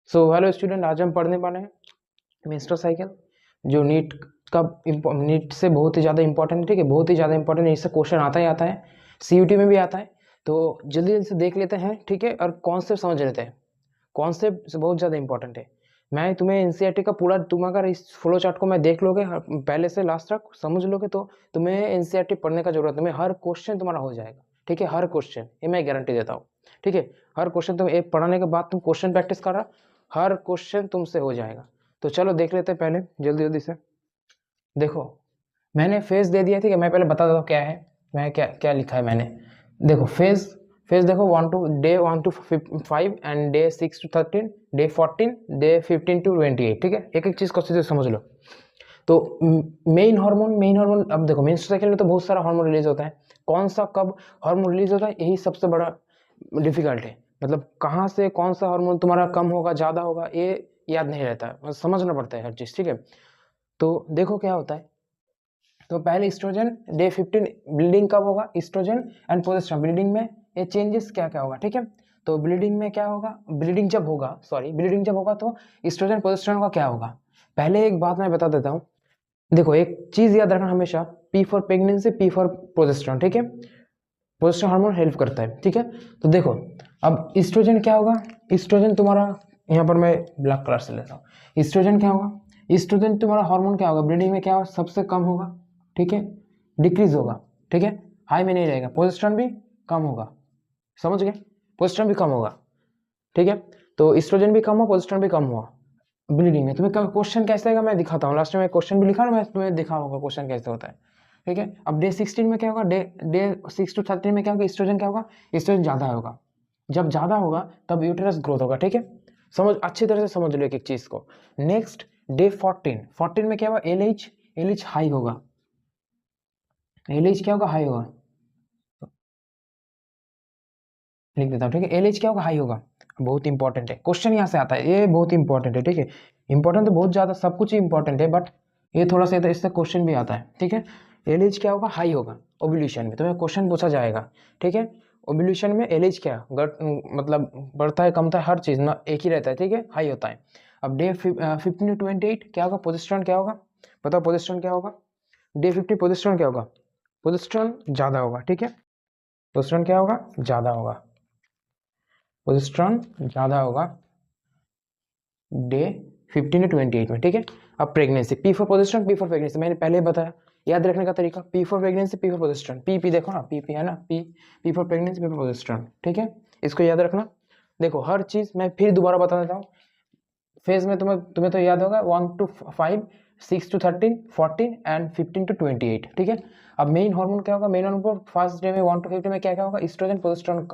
So hello student, आज हम पढ़ने वाले हैं मेंस्ट्रुअल साइकिल, जो नीट का नीट से बहुत ही ज़्यादा इंपॉर्टेंट है। ठीक है, बहुत ही ज़्यादा इंपॉर्टेंट है, इससे क्वेश्चन आता ही आता है, सीयूटी में भी आता है। तो जल्दी जल्दी से देख लेते हैं, ठीक है, और कॉन्सेप्ट समझ लेते हैं। कॉन्सेप्ट बहुत ज़्यादा इंपॉर्टेंट है। मैं तुम्हें एनसीईआरटी का पूरा, तुम अगर इस फ्लो चार्ट को मैं देख लोगे पहले से लास्ट तक समझ लोगे तो तुम्हें एनसीईआरटी पढ़ने का जरूरत नहीं, हर क्वेश्चन तुम्हारा हो जाएगा। ठीक है, हर क्वेश्चन, ये मैं गारंटी देता हूँ। ठीक है, हर क्वेश्चन तुम एक पढ़ाने के बाद तुम क्वेश्चन प्रैक्टिस कर रहा, हर क्वेश्चन तुमसे हो जाएगा। तो चलो देख लेते हैं पहले जल्दी जल्दी से। देखो, मैंने फेज दे दिया, ठीक है, मैं पहले बता देता हूँ क्या है, मैं क्या क्या लिखा है मैंने। देखो फेज, फेज देखो 1 to 5 and day 6 to 13, day 14, day 15 to 28। ठीक है, एक एक चीज़ को अच्छे से समझ लो। तो मेन हार्मोन, अब देखो मेंस्ट्रुअल साइकिल में तो बहुत सारा हार्मोन रिलीज होता है। कौन सा कब हार्मोन रिलीज होता है, यही सबसे बड़ा डिफिकल्ट है। मतलब कहाँ से कौन सा हार्मोन तुम्हारा कम होगा ज़्यादा होगा ये याद नहीं रहता है, बस समझना पड़ता है हर चीज़। ठीक है, तो देखो क्या होता है। तो पहले ईस्ट्रोजन डे 15 ब्लीडिंग कब होगा, ईस्ट्रोजन एंड प्रोजेस्टेरोन ब्लीडिंग में ये चेंजेस क्या क्या होगा। ठीक है, तो ब्लीडिंग में क्या होगा, ब्लीडिंग जब होगा तो ईस्ट्रोजन प्रोजेस्टेरोन का क्या होगा। पहले एक बात मैं बता देता हूँ। देखो एक चीज याद रखना हमेशा, P for pregnancy, P for progesterone. ठीक है, प्रोजेस्टेरोन हार्मोन हेल्प करता है। ठीक है, तो देखो अब ईस्ट्रोजन क्या होगा, ईस्ट्रोजन तुम्हारा, यहाँ पर मैं ब्लैक कलर से लेता हूँ। ईस्ट्रोजन क्या होगा, ईस्ट्रोजन तुम्हारा हार्मोन क्या होगा, ब्लीडिंग में क्या होगा, सबसे कम होगा। ठीक है, डिक्रीज होगा। ठीक है, हाई में नहीं रहेगा। प्रोजेस्टेरोन भी कम होगा, समझ गए, प्रोजेस्टेरोन भी कम होगा। ठीक है, तो ईस्ट्रोजन भी कम हुआ, प्रोजेस्टेरोन भी कम हुआ ब्लीडिंग में। तुम्हें क्वेश्चन कैसे आएगा मैं दिखाता हूँ, लास्ट में क्वेश्चन भी लिखा ना, मैं तुम्हें दिखाऊंगा क्वेश्चन कैसे होता है। ठीक है, अब डे 16 में क्या होगा, डे 6 to 13 में क्या होगा, ईस्ट्रोजन क्या होगा, ईस्ट्रोजन ज़्यादा होगा। जब ज़्यादा होगा तब यूटेरस ग्रोथ होगा। ठीक है, समझ अच्छी तरह से समझ लो एक एक चीज़ को। नेक्स्ट डे 14 में क्या होगा, एल एच हाई होगा। एल एच क्या होगा, हाई होगा, लिख देता हूँ। ठीक है, एल एच क्या होगा, हाई होगा। बहुत इंपॉर्टेंट है, क्वेश्चन यहाँ से आता है, ये बहुत इंपॉर्टेंट है। ठीक है, इंपॉर्टेंट तो बहुत ज़्यादा, सब कुछ ही इंपॉर्टेंट है, बट ये थोड़ा सा तो इससे क्वेश्चन भी आता है। ठीक है, एल एच क्या होगा, हाई होगा ओव्यूलेशन में, तुम्हें क्वेश्चन पूछा जाएगा। ठीक है, ओव्यूलेशन में एल एच क्या मतलब बढ़ता है कमता है, हर चीज़ ना एक ही रहता है। ठीक है, हाई होता है। अब डे 15 to 28 क्या होगा, प्रोजेस्टेरोन क्या होगा, बताओ प्रोजेस्टेरोन क्या होगा। डे 15 प्रोजेस्टेरोन क्या होगा, प्रोजेस्टेरोन ज़्यादा होगा। ठीक है, प्रोजेस्टेरोन क्या होगा, ज़्यादा होगा, प्रोजेस्टेरोन ज़्यादा होगा डे 15 to 28 में। ठीक है, अब pregnancy, P for progesterone, P for pregnancy, मैंने पहले ही बताया, याद रखने का तरीका, P for pregnancy, P for progesterone, P देखो ना, पी है ना, P for pregnancy, P for progesterone. ठीक है, इसको याद रखना। देखो हर चीज़ मैं फिर दोबारा बता देता हूँ। फेज में तुम्हें तुम्हें तो याद होगा 1 to 5, 6 to 13, 14 एंड 15 to 28। ठीक है, अब मेन हार्मोन क्या होगा, मेन हार्मोन फर्स्ट डे में 1 to 15 में क्या क्या होगा, ईस्ट्रोजन प्रोजेस्टेरोन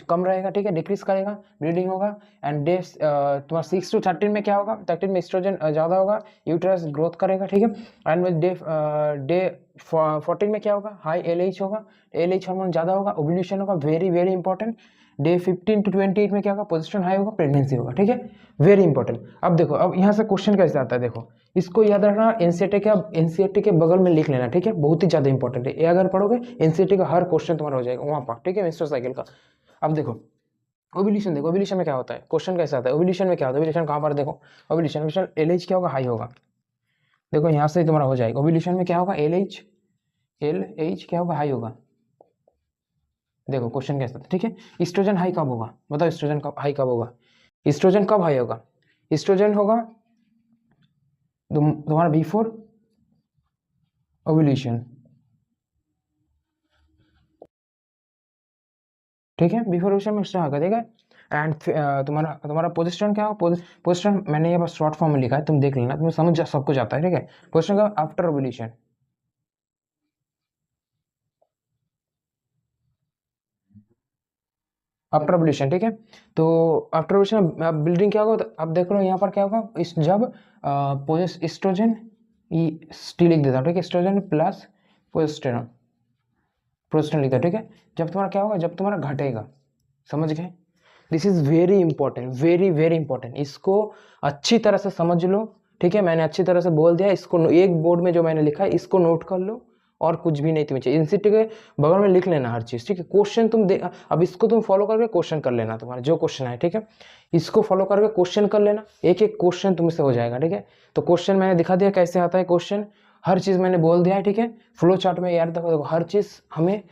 कम रहेगा। ठीक है, डिक्रीज करेगा, ब्लीडिंग होगा। एंड डे तुम्हारा 6 to 13 में क्या होगा, 13 में ईस्ट्रोजन ज़्यादा होगा, यूटेरस ग्रोथ करेगा। ठीक है, एंड डे 14 में क्या होगा, हाई एल एच होगा, एल एच हार्मोन ज़्यादा होगा, ओव्यूलेशन होगा, very very important. Day 15 to 28 में क्या होगा, प्रोजेस्टेरोन हाई होगा, प्रेगनेंसी होगा। ठीक है, वेरी इंपॉर्टेंट। अब देखो, अब यहाँ से क्वेश्चन कैसे आता है, देखो इसको याद रखना, एनसीईआरटी के बगल में लिख लेना। ठीक है, बहुत ही ज्यादा इंपॉर्टेंट है ये, अगर पढ़ोगे एनसीईआरटी का हर क्वेश्चन तुम्हारा हो जाएगा वहाँ पर। ठीक है, मेंस्ट्रुअल साइकिल का। अब देखो ओव्यूलेशन, देखो ओव्यूलेशन में क्या होता है, क्वेश्चन कैसे आता है, ओव्यूलेशन में क्या होता है, ओव्यूलेशन कहाँ पर, देखो ओव्यूलेशन एलएच क्या होगा, हाई होगा। देखो यहाँ से तुम्हारा हो जाएगा, ओव्यूलेशन में क्या होगा, एल एच क्या होगा, हाई होगा। देखो क्वेश्चन कैसा था। ठीक है, ईस्ट्रोजन हाई कब होगा, बताओ ईस्ट्रोजन कब हाई कब होगा, ईस्ट्रोजन कब हाई होगा, ईस्ट्रोजन होगा तुम्हारा बिफोर ओव्यूलेशन। ठीक है, बिफोर ओव्यूलेशन में स्टार्ट होगा। ठीक है, एंड तुम्हारा तुम्हारा प्रोजेस्टेरोन क्या होगा, प्रोजेस्टेरोन मैंने ये बस शॉर्ट फॉर्म में लिखा है, तुम देख लेना, तुम्हें समझ सब कुछ आता है। ठीक है, प्रोजेस्टेरोन का आफ्टर ओव्यूलेशन, आफ्टर ओव्यूलेशन। ठीक है, तो आफ्टर ओव्यूलेशन बिल्डिंग क्या होगा, अब देख लो यहाँ पर क्या होगा, इस जब ईस्ट्रोजन, टी लिख देता हूँ। ठीक है, ईस्ट्रोजन प्लस प्रोजेस्टेरोन, प्रोजेस्टेरोन लिखता है। ठीक है, जब तुम्हारा क्या होगा, जब तुम्हारा घटेगा, समझ गए। This is very important, very very important, इसको अच्छी तरह से समझ लो। ठीक है, मैंने अच्छी तरह से बोल दिया, इसको एक बोर्ड में जो मैंने लिखा है इसको नोट कर लो, और कुछ भी नहीं तुम्हें चाहिए। एनसीईआरटी के बगल में लिख लेना हर चीज़, ठीक है। क्वेश्चन तुम दे, अब इसको तुम फॉलो करके क्वेश्चन कर लेना, तुम्हारा जो क्वेश्चन है, ठीक है। इसको फॉलो करके क्वेश्चन कर लेना, एक एक क्वेश्चन तुमसे हो जाएगा, ठीक है। तो क्वेश्चन मैंने दिखा दिया कैसे आता है क्वेश्चन, हर चीज़ मैंने बोल दिया है, ठीक है। फ्लो चार्ट में यार देखो हर चीज़ हमें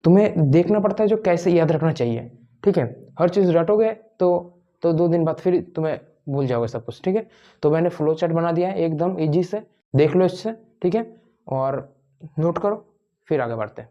तुम्हें देखना पड़ता है जो कैसे याद रखना चाहिए, ठीक है। हर चीज़ रटोगे तो 2 दिन बाद फिर तुम्हें भूल जाओगे सब कुछ, ठीक है। तो मैंने फ्लो चार्ट बना दिया है एकदम ईजी से, देख लो इससे, ठीक है, और नोट करो, फिर आगे बढ़ते हैं।